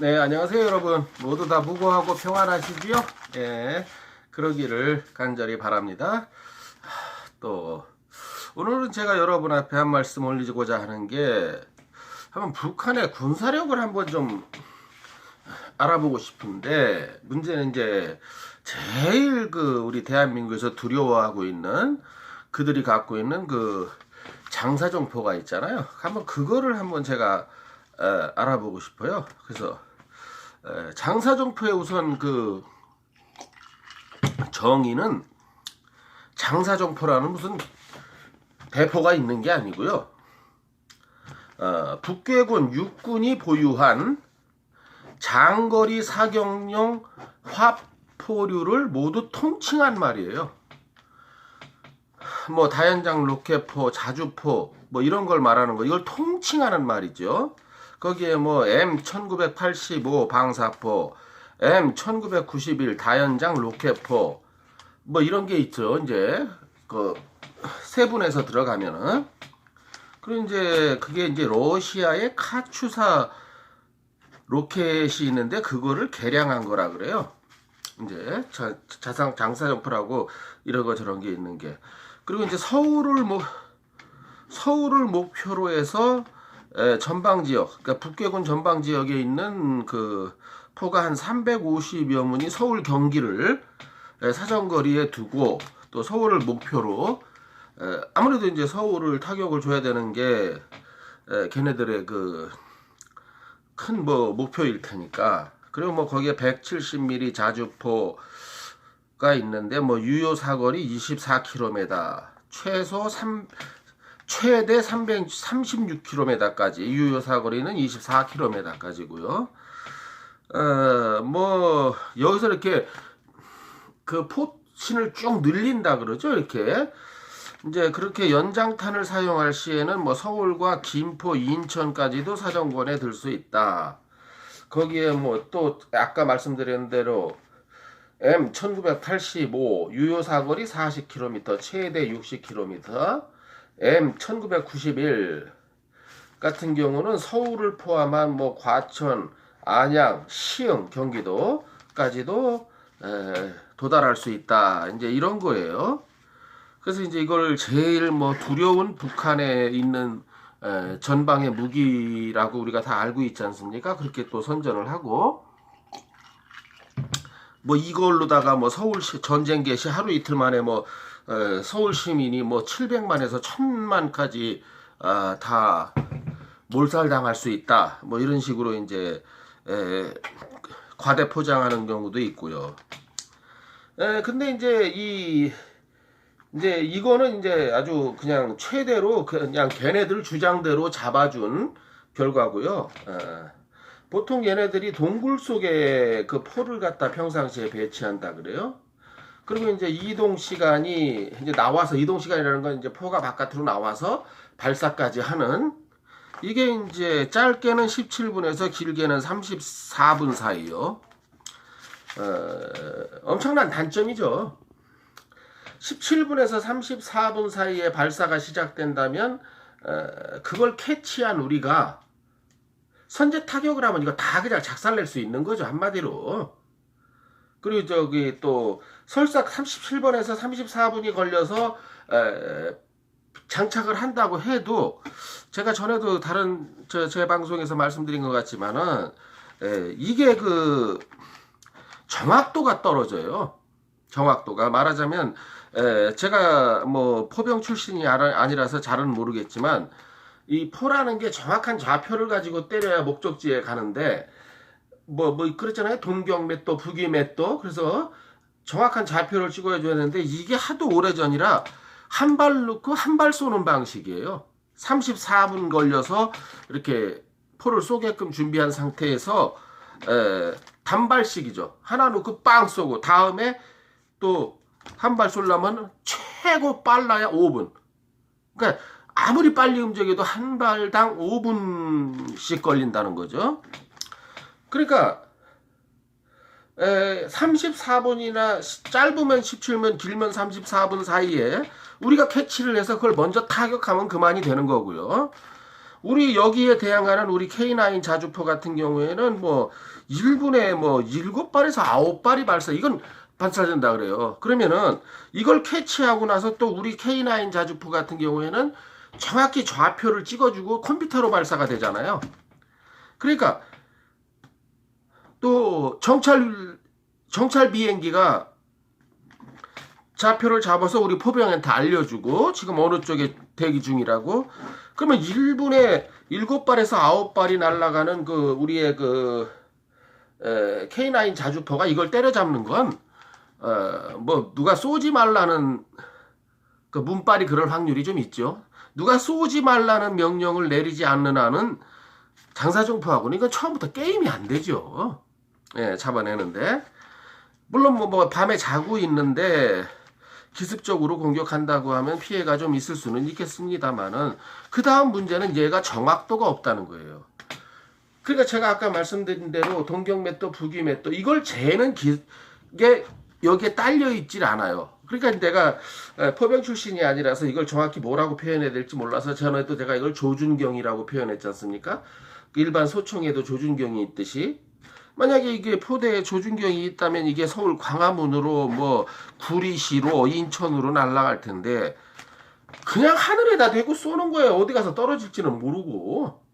네, 안녕하세요, 여러분. 모두 다 무고하고 평안하시지요? 예, 그러기를 간절히 바랍니다. 또, 오늘은 제가 여러분 앞에 한 말씀 올리고자 하는 게, 한번 북한의 군사력을 한번 좀 알아보고 싶은데, 문제는 이제, 제일 우리 대한민국에서 두려워하고 있는, 그들이 갖고 있는 장사정포가 있잖아요. 한번 그거를 한번 제가 알아보고 싶어요. 그래서, 장사정포의 우선 정의는 장사정포라는 무슨 대포가 있는 게 아니고요. 북괴군 육군이 보유한 장거리 사격용 화포류를 모두 통칭한 말이에요. 뭐 다연장 로켓포, 자주포 뭐 이런 걸 말하는 거, 이걸 통칭하는 말이죠. 거기에 뭐 M1985 방사포, M1991 다연장 로켓포 뭐 이런 게 있죠. 이제 세분에서 들어가면은, 그리고 이제 그게 이제 러시아의 카추사 로켓이 있는데 그거를 개량한 거라 그래요. 이제 장사정포라고 이런 거 저런 게 있는 게. 그리고 이제 서울을 목표로 해서 전방 지역, 그러니까 북괴군 전방 지역에 있는 포가 한 350여 문이 서울 경기를 사정거리에 두고, 또 서울을 목표로, 아무래도 이제 서울을 타격을 줘야 되는 게 걔네들의 큰 목표일 테니까. 그리고 뭐 거기에 170mm 자주포가 있는데, 뭐 유효 사거리 24km, 최대 336km까지, 유효 사거리는 24km까지고요. 뭐 여기서 이렇게 포신을 쭉 늘린다 그러죠. 이렇게 이제 그렇게 연장탄을 사용할 시에는 뭐 서울과 김포, 인천까지도 사정권에 들 수 있다. 거기에 뭐 또 아까 말씀드린 대로 M1985 유효 사거리 40km, 최대 60km, M1991 같은 경우는 서울을 포함한 뭐 과천, 안양, 시흥, 경기도까지도 도달할 수 있다. 이제 이런 거예요. 그래서 이제 이걸 제일 뭐 두려운 북한에 있는 전방의 무기라고 우리가 다 알고 있지 않습니까? 그렇게 또 선전을 하고, 뭐 이걸로다가 뭐 서울 전쟁 개시 하루 이틀 만에 뭐 서울 시민이 뭐 700만에서 1000만까지 다 몰살당할 수 있다. 뭐 이런 식으로 이제 과대 포장하는 경우도 있고요. 근데 이제 이거는 이제 아주 그냥 최대로 그냥 걔네들 주장대로 잡아준 결과고요. 보통 얘네들이 동굴 속에 포를 갖다 평상시에 배치한다 그래요. 그리고 이제 이동 시간이 이제 나와서, 이동 시간이라는 건 이제 포가 바깥으로 나와서 발사까지 하는, 이게 이제 짧게는 17분에서 길게는 34분 사이요. 엄청난 단점이죠. 17분에서 34분 사이에 발사가 시작된다면 그걸 캐치한 우리가 선제 타격을 하면 이거 다 그냥 작살낼 수 있는 거죠, 한마디로. 그리고 또 설사 37번에서 34분이 걸려서 장착을 한다고 해도, 제가 전에도 다른 제 방송에서 말씀드린 것 같지만은 이게 정확도가 떨어져요. 정확도가 말하자면, 제가 뭐 포병 출신이 아니라서 잘은 모르겠지만, 이 포라는 게 정확한 좌표를 가지고 때려야 목적지에 가는데, 뭐 그랬잖아요. 동경 몇 도, 북위 몇 도. 그래서 정확한 좌표를 찍어야 되는데, 이게 하도 오래전이라 한 발 넣고 한 발 쏘는 방식이에요. 34분 걸려서 이렇게 포를 쏘게끔 준비한 상태에서 단발씩이죠. 하나 놓고 빵 쏘고, 다음에 또 한 발 쏘려면 최고 빨라야 5분. 그러니까 아무리 빨리 움직여도 한 발당 5분씩 걸린다는 거죠. 그러니까 34분이나 짧으면 17분, 길면 34분 사이에 우리가 캐치를 해서 그걸 먼저 타격하면 그만이 되는 거고요. 우리 여기에 대항하는 우리 K9 자주포 같은 경우에는 뭐 1분에 뭐 7발에서 9발이 발사, 이건 발사된다 그래요. 그러면은 이걸 캐치하고 나서 또 우리 K9 자주포 같은 경우에는 정확히 좌표를 찍어주고 컴퓨터로 발사가 되잖아요. 그러니까 또 정찰 비행기가 좌표를 잡아서 우리 포병한테 알려주고 지금 어느 쪽에 대기 중이라고. 그러면 1분에 7발에서 9발이 날아가는 그 우리의 그 K9 자주포가 이걸 때려잡는 건 뭐 누가 쏘지 말라는 그 문빨이 그럴 확률이 좀 있죠. 누가 쏘지 말라는 명령을 내리지 않는 한은 장사정포하고는 이건 처음부터 게임이 안 되죠. 예, 잡아내는데. 물론 뭐 밤에 자고 있는데 기습적으로 공격한다고 하면 피해가 좀 있을 수는 있겠습니다만은 그 다음 문제는 얘가 정확도가 없다는 거예요. 그러니까 제가 아까 말씀드린 대로 동경맷도 북위맷도 이걸 재는 게 여기에 딸려 있질 않아요. 그러니까 내가 포병 출신이 아니라서 이걸 정확히 뭐라고 표현해야 될지 몰라서 전에도 제가 이걸 조준경이라고 표현했지 않습니까? 일반 소총에도 조준경이 있듯이 만약에 이게 포대에 조준경이 있다면 이게 서울 광화문으로 뭐 구리시로 인천으로 날아갈 텐데 그냥 하늘에다 대고 쏘는 거예요. 어디 가서 떨어질지는 모르고.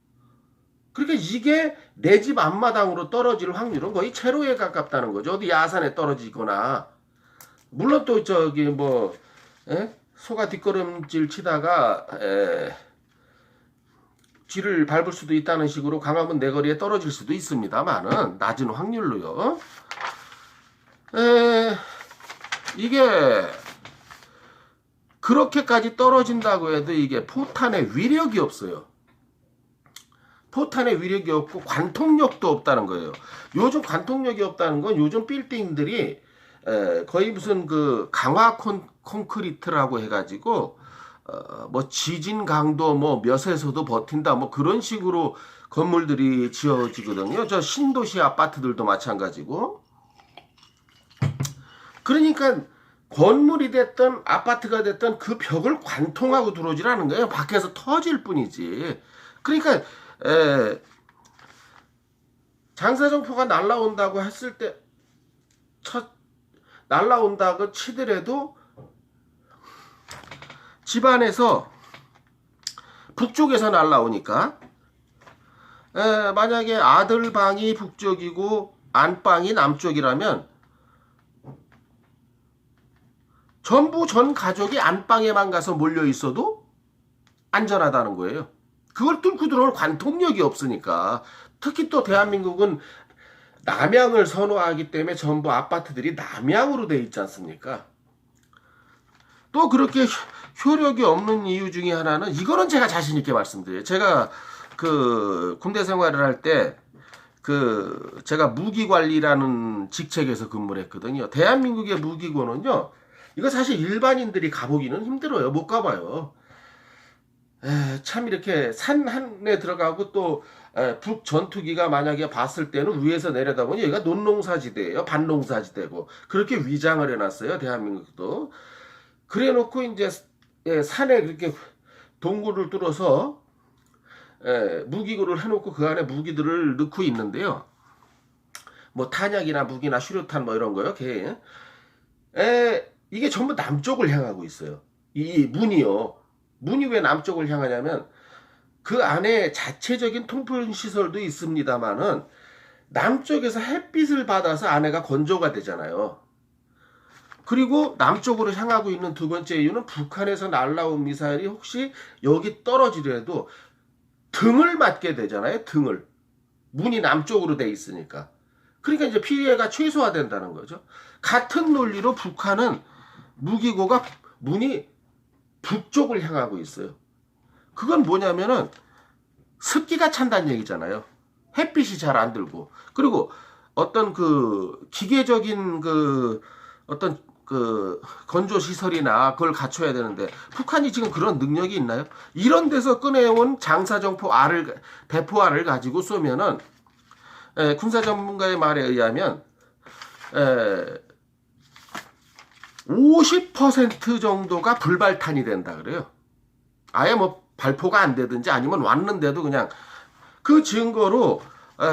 그러니까 이게 내 집 앞마당으로 떨어질 확률은 거의 제로에 가깝다는 거죠. 어디 야산에 떨어지거나. 물론 또 저기 뭐 소가 뒷걸음질 치다가 뒤를 밟을 수도 있다는 식으로 광화문 내거리에 떨어질 수도 있습니다만은 낮은 확률로요. 이게 그렇게까지 떨어진다고 해도 이게 포탄의 위력이 없어요. 포탄의 위력이 없고 관통력도 없다는 거예요. 요즘 관통력이 없다는 건 요즘 빌딩들이 거의 무슨 그 강화 콘크리트라고 해가지고 뭐 지진 강도 뭐 몇에서도 버틴다 뭐 그런 식으로 건물들이 지어지거든요. 저 신도시 아파트들도 마찬가지고. 그러니까 건물이 됐든 아파트가 됐든 그 벽을 관통하고 들어오질 않은 거예요. 밖에서 터질 뿐이지. 그러니까 장사정포가 날라온다고 했을 때 날라온다고 치더라도 집안에서 북쪽에서 날라오니까 만약에 아들 방이 북쪽이고 안방이 남쪽이라면 전부 전 가족이 안방에만 가서 몰려 있어도 안전하다는 거예요. 그걸 뚫고 들어올 관통력이 없으니까. 특히 또 대한민국은 남향을 선호하기 때문에 전부 아파트들이 남향으로 돼 있지 않습니까? 또 그렇게 효력이 없는 이유 중에 하나는 이거는 제가 자신 있게 말씀드려요. 제가 그 군대 생활을 할 때 그 제가 무기관리라는 직책에서 근무를 했거든요. 대한민국의 무기고는요. 이거 사실 일반인들이 가보기는 힘들어요. 못 가봐요. 참 이렇게 산 한에 들어가고 또 북 전투기가 만약에 봤을 때는 위에서 내려다보니 여기가 논농사지대예요. 반농사지대고 그렇게 위장을 해놨어요. 대한민국도. 그래놓고 이제 산에 그렇게 동굴을 뚫어서 무기고를 해놓고 그 안에 무기들을 넣고 있는데요. 뭐 탄약이나 무기나 수류탄 뭐 이런 거요. 이게 전부 남쪽을 향하고 있어요. 이 문이요. 문이 왜 남쪽을 향하냐면 그 안에 자체적인 통풍 시설도 있습니다만은 남쪽에서 햇빛을 받아서 안에가 건조가 되잖아요. 그리고 남쪽으로 향하고 있는 두 번째 이유는 북한에서 날라온 미사일이 혹시 여기 떨어지더라도 등을 맞게 되잖아요. 등을. 문이 남쪽으로 돼 있으니까. 그러니까 이제 피해가 최소화된다는 거죠. 같은 논리로 북한은 무기고가 문이 북쪽을 향하고 있어요. 그건 뭐냐면은 습기가 찬다는 얘기잖아요. 햇빛이 잘 안 들고. 그리고 어떤 그 기계적인 그 어떤 그 건조 시설이나 그걸 갖춰야 되는데 북한이 지금 그런 능력이 있나요? 이런 데서 꺼내온 장사정포 대포알을 가지고 쏘면은 군사 전문가의 말에 의하면 50% 정도가 불발탄이 된다 그래요. 아예 뭐 발포가 안 되든지 아니면 왔는데도 그냥 그 증거로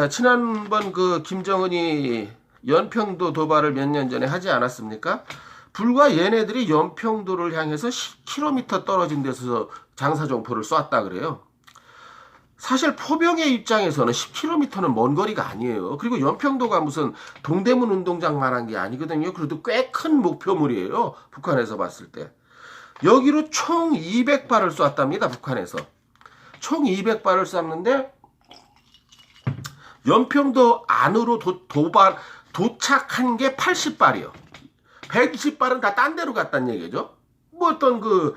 지난번 그 김정은이 연평도 도발을 몇 년 전에 하지 않았습니까? 불과 얘네들이 연평도를 향해서 10km 떨어진 데서 장사정포를 쐈다 그래요. 사실 포병의 입장에서는 10km는 먼 거리가 아니에요. 그리고 연평도가 무슨 동대문 운동장만한 게 아니거든요. 그래도 꽤 큰 목표물이에요. 북한에서 봤을 때. 여기로 총 200발을 쐈답니다. 북한에서. 총 200발을 쐈는데 연평도 안으로 도착한 게 80발이요. 120발은 다 딴 데로 갔다는 얘기죠. 뭐 어떤 그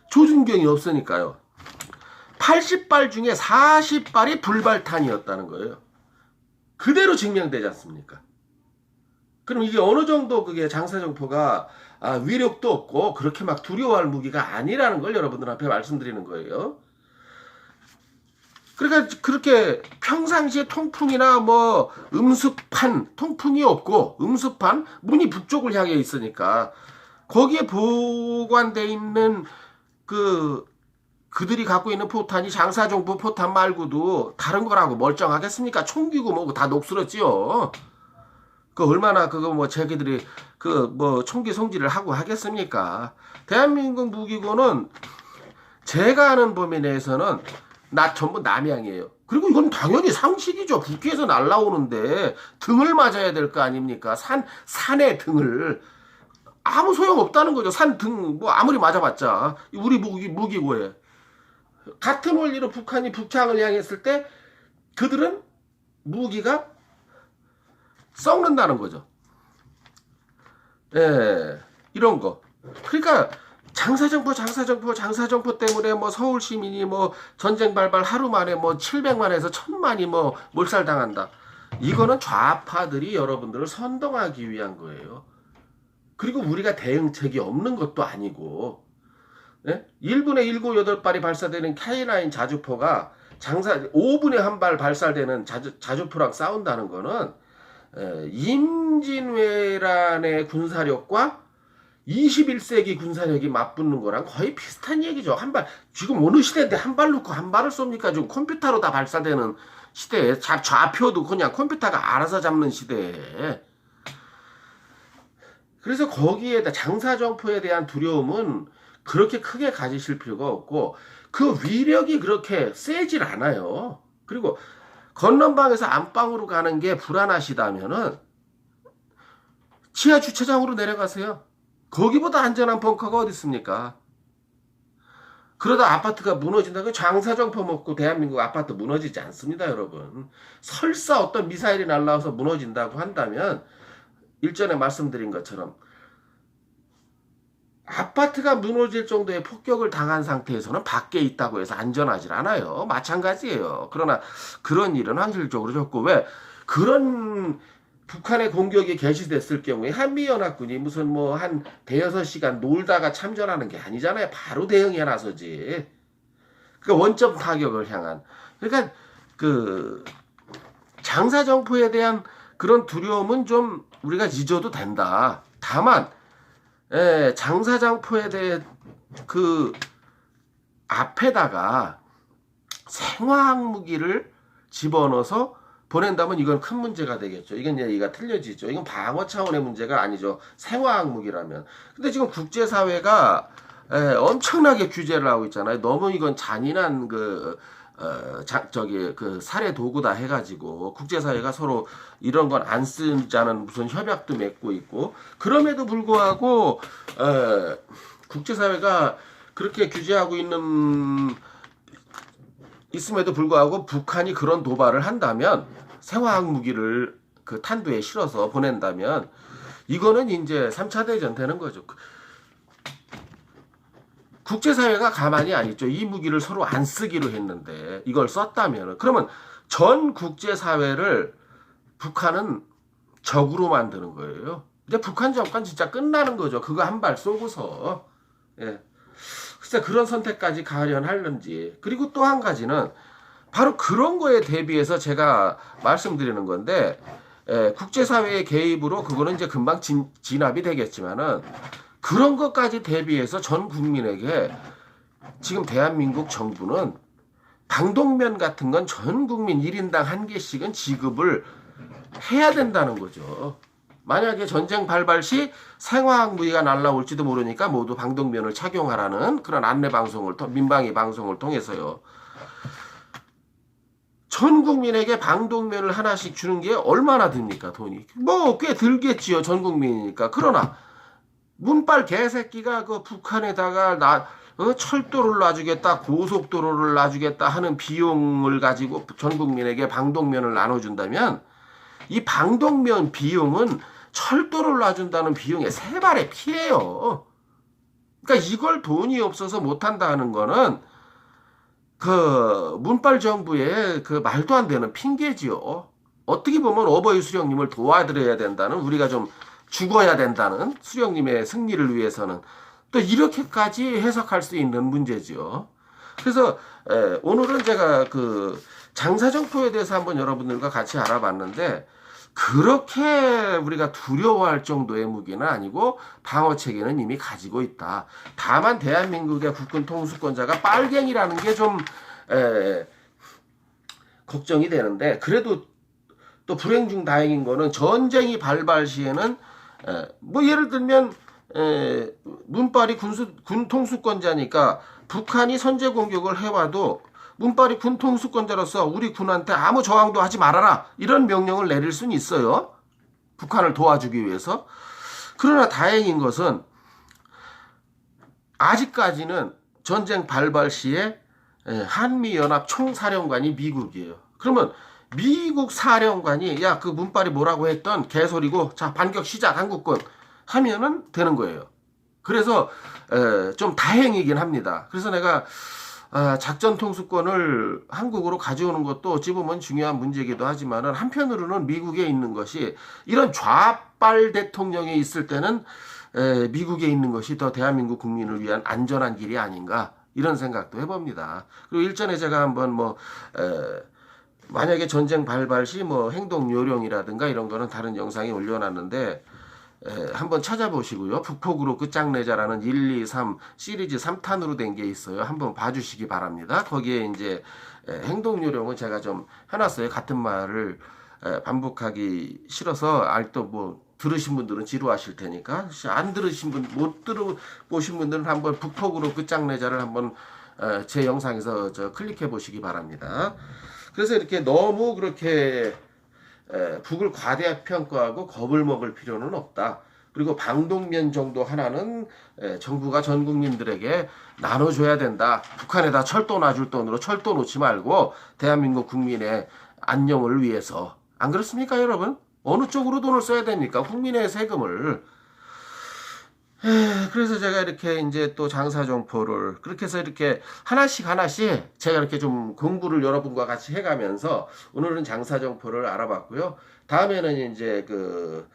조준경이 없으니까요. 80발 중에 40발이 불발탄이었다는 거예요. 그대로 증명되지 않습니까? 그럼 이게 어느 정도 그게 장사정포가 위력도 없고 그렇게 막 두려워할 무기가 아니라는 걸 여러분들 앞에 말씀드리는 거예요. 그러니까 그렇게 평상시에 통풍이나 뭐 음습판, 통풍이 없고 음습판, 문이 북쪽을 향해 있으니까 거기에 보관돼 있는 그들이 갖고 있는 포탄이 장사정포 포탄 말고도 다른 거라고 멀쩡하겠습니까? 총기고 뭐고 다 녹슬었지요. 그 얼마나 그거 뭐 자기들이 그 뭐 총기 성질을 하고 하겠습니까? 대한민국 무기고는 제가 아는 범위 내에서는 전부 남양이에요. 그리고 이건 당연히 상식이죠. 북해에서 날라오는데 등을 맞아야 될 거 아닙니까? 산의 등을. 아무 소용 없다는 거죠. 산 등, 뭐 아무리 맞아봤자. 우리 무기고에. 같은 원리로 북한이 북창을 향했을 때 그들은 무기가 썩는다는 거죠. 예, 이런 거. 그러니까 장사정포 때문에 뭐 서울 시민이 뭐 전쟁 발발 하루 만에 뭐 700만에서 1000만이 뭐 몰살당한다. 이거는 좌파들이 여러분들을 선동하기 위한 거예요. 그리고 우리가 대응책이 없는 것도 아니고, 예? 1분에 7, 8발이 발사되는 K9 자주포가 5분에 1발 발사되는 자주포랑 싸운다는 거는 임진왜란의 군사력과 21세기 군사력이 맞붙는 거랑 거의 비슷한 얘기죠. 지금 어느 시대인데 한 발 놓고 한 발을 쏩니까? 지금 컴퓨터로 다 발사되는 시대에 좌표도 그냥 컴퓨터가 알아서 잡는 시대에. 그래서 거기에다 장사정포에 대한 두려움은 그렇게 크게 가지실 필요가 없고 그 위력이 그렇게 세질 않아요. 그리고 건넌방에서 안방으로 가는 게 불안하시다면은 지하 주차장으로 내려가세요. 거기보다 안전한 벙커가 어디 있습니까? 그러다 아파트가 무너진다고 장사정포 먹고 대한민국 아파트 무너지지 않습니다, 여러분. 설사 어떤 미사일이 날라와서 무너진다고 한다면 일전에 말씀드린 것처럼 아파트가 무너질 정도의 폭격을 당한 상태에서는 밖에 있다고 해서 안전하지 않아요. 마찬가지예요. 그러나 그런 일은 현실적으로 적고 왜 그런 북한의 공격이 개시됐을 경우에 한미연합군이 무슨 뭐 한 대여섯 시간 놀다가 참전하는 게 아니잖아요. 바로 대응해 나서지. 그러니까 원점 타격을 향한. 그러니까 그 장사정포에 대한 그런 두려움은 좀 우리가 잊어도 된다. 다만 장사정포에 대해 그 앞에다가 생화학 무기를 집어넣어서 보낸다면 이건 큰 문제가 되겠죠. 이건 얘기가 틀려지죠. 이건 방어 차원의 문제가 아니죠. 생화학 무기라면. 근데 지금 국제사회가 엄청나게 규제를 하고 있잖아요. 너무 이건 잔인한 그 살해 도구다 해가지고 국제사회가 서로 이런 건 안 쓰자는 무슨 협약도 맺고 있고 그럼에도 불구하고 국제사회가 그렇게 규제하고 있음에도 불구하고 북한이 그런 도발을 한다면 생화학 무기를 그 탄두에 실어서 보낸다면 이거는 이제 3차 대전 되는 거죠. 국제사회가 가만히 안 있죠. 이 무기를 서로 안 쓰기로 했는데 이걸 썼다면 그러면 전 국제사회를 북한은 적으로 만드는 거예요. 이제 북한 정권 진짜 끝나는 거죠. 그거 한 발 쏘고서. 예. 글쎄 그런 선택까지 가련하는지. 그리고 또 한 가지는 바로 그런 거에 대비해서 제가 말씀드리는 건데 국제사회의 개입으로 그거는 이제 금방 진압이 되겠지만은 그런 것까지 대비해서 전 국민에게 지금 대한민국 정부는 방독면 같은 건 전 국민 1인당 1개씩은 지급을 해야 된다는 거죠. 만약에 전쟁 발발 시 생화학 무기가 날라올지도 모르니까 모두 방독면을 착용하라는 그런 안내 방송을, 민방위 방송을 통해서요. 전 국민에게 방독면을 하나씩 주는 게 얼마나 듭니까, 돈이? 뭐 꽤 들겠지요, 전 국민이니까. 그러나 문빨 개새끼가 그 북한에다가 철도를 놔주겠다, 고속도로를 놔주겠다 하는 비용을 가지고 전 국민에게 방독면을 나눠준다면 이 방독면 비용은 철도를 놔준다는 비용의 3배의 피해요. 그러니까 이걸 돈이 없어서 못한다 하는 거는 그 문빨 정부의 그 말도 안 되는 핑계지요. 어떻게 보면 어버이 수령님을 도와드려야 된다는, 우리가 좀 죽어야 된다는, 수령님의 승리를 위해서는 또 이렇게까지 해석할 수 있는 문제지요. 그래서 오늘은 제가 그 장사정포에 대해서 한번 여러분들과 같이 알아봤는데, 그렇게 우리가 두려워할 정도의 무기는 아니고 방어 체계는 이미 가지고 있다. 다만 대한민국의 국군 통수권자가 빨갱이라는 게 좀 걱정이 되는데, 그래도 또 불행 중 다행인 거는 전쟁이 발발 시에는 뭐 예를 들면 문빨이 군 통수권자니까 북한이 선제 공격을 해와도 문빨이 군 통수권자로서 우리 군한테 아무 저항도 하지 말아라, 이런 명령을 내릴 수는 있어요. 북한을 도와주기 위해서. 그러나 다행인 것은 아직까지는 전쟁 발발 시에 한미연합 총사령관이 미국이에요. 그러면 미국 사령관이 야, 그 문빨이 뭐라고 했던 개소리고, 자, 반격 시작 한국군 하면은 되는 거예요. 그래서 좀 다행이긴 합니다. 그래서 내가 작전 통수권을 한국으로 가져오는 것도 어찌 보면 중요한 문제이기도 하지만은, 한편으로는 미국에 있는 것이, 이런 좌빨 대통령이 있을 때는 미국에 있는 것이 더 대한민국 국민을 위한 안전한 길이 아닌가, 이런 생각도 해봅니다. 그리고 일전에 제가 한번 만약에 전쟁 발발 시 행동 요령이라든가 이런 거는 다른 영상에 올려놨는데, 한번 찾아보시고요. 북폭으로 끝장내자라는 1, 2, 3 시리즈 3탄으로 된 게 있어요. 한번 봐주시기 바랍니다. 거기에 이제 행동 요령은 제가 좀 해놨어요. 같은 말을 반복하기 싫어서, 또 들으신 분들은 지루하실 테니까, 안 들으신 분, 못 들어보신 분들은 한번 북폭으로 끝장내자를 한번 제 영상에서 클릭해 보시기 바랍니다. 그래서 이렇게 너무 그렇게 북을 과대평가하고 겁을 먹을 필요는 없다. 그리고 방독면 정도 하나는 정부가 전 국민들에게 나눠줘야 된다. 북한에다 철도 놔줄 돈으로 철도 놓지 말고 대한민국 국민의 안녕을 위해서. 안 그렇습니까, 여러분? 어느 쪽으로 돈을 써야 됩니까? 국민의 세금을. 그래서 제가 이렇게 이제 또 장사정포를 그렇게 해서 이렇게 하나씩 제가 이렇게 좀 공부를 여러분과 같이 해가면서 오늘은 장사정포를 알아봤고요. 다음에는 이제 그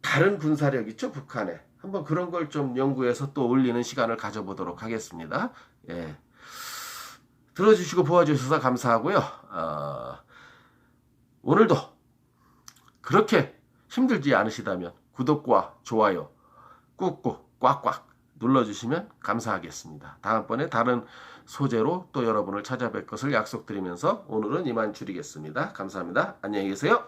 다른 군사력 있죠, 북한에. 한번 그런 걸 좀 연구해서 또 올리는 시간을 가져보도록 하겠습니다. 예. 들어주시고 보아주셔서 감사하고요. 오늘도 그렇게 힘들지 않으시다면 구독과 좋아요 꾹꾹 꽉꽉 눌러주시면 감사하겠습니다. 다음번에 다른 소재로 또 여러분을 찾아뵐 것을 약속드리면서 오늘은 이만 줄이겠습니다. 감사합니다. 안녕히 계세요.